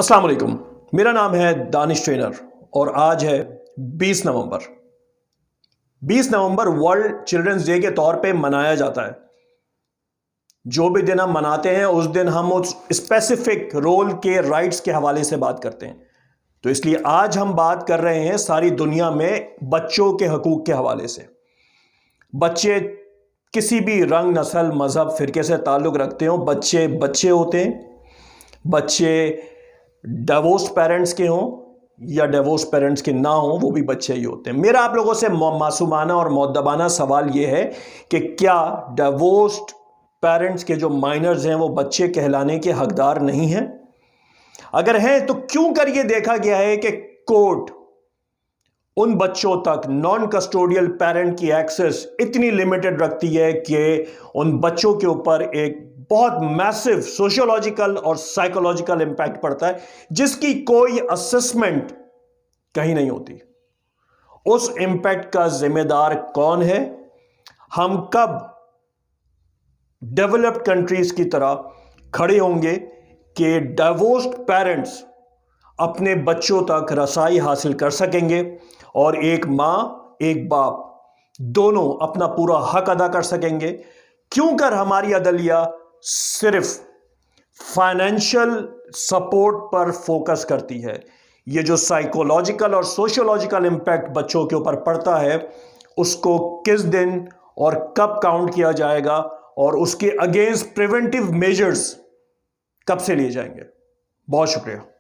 السلام علیکم، میرا نام ہے دانش ٹرینر اور آج ہے 20 نومبر۔ 20 نومبر ورلڈ چلڈرنز ڈے کے طور پہ منایا جاتا ہے۔ جو بھی دن ہم مناتے ہیں اس دن ہم اس اسپیسیفک رول کے رائٹس کے حوالے سے بات کرتے ہیں، تو اس لیے آج ہم بات کر رہے ہیں ساری دنیا میں بچوں کے حقوق کے حوالے سے۔ بچے کسی بھی رنگ، نسل، مذہب، فرقے سے تعلق رکھتے ہوں، بچے بچے ہوتے ہیں۔ بچے ڈیورسڈ پیرنٹس کے ہوں یا ڈیورسڈ پیرنٹس کے نہ ہوں، وہ بھی بچے ہی ہوتے ہیں۔ میرا آپ لوگوں سے معصومانہ اور مؤدبانہ سوال یہ ہے کہ کیا ڈیورسڈ پیرنٹس کے جو مائنرز ہیں وہ بچے کہلانے کے حقدار نہیں ہیں؟ اگر ہیں تو کیوں کر یہ دیکھا گیا ہے کہ کورٹ ان بچوں تک نان کسٹوڈیل پیرنٹ کی ایکسس اتنی لمیٹڈ رکھتی ہے کہ ان بچوں کے اوپر ایک بہت میسو سوشیولوجیکل اور سائیکولوجیکل امپیکٹ پڑتا ہے، جس کی کوئی اسسمنٹ کہیں نہیں ہوتی۔ اس امپیکٹ کا ذمہ دار کون ہے؟ ہم کب ڈیولپڈ کنٹریز کی طرح کھڑے ہوں گے کہ ڈیورسڈ پیرنٹس اپنے بچوں تک رسائی حاصل کر سکیں گے اور ایک ماں ایک باپ دونوں اپنا پورا حق ادا کر سکیں گے؟ کیوں کر ہماری عدلیہ صرف فائنینشل سپورٹ پر فوکس کرتی ہے؟ یہ جو سائیکولوجیکل اور سوشیولوجیکل امپیکٹ بچوں کے اوپر پڑتا ہے، اس کو کس دن اور کب کاؤنٹ کیا جائے گا اور اس کے اگینسٹ پریونٹیو میجرز کب سے لیے جائیں گے؟ بہت شکریہ۔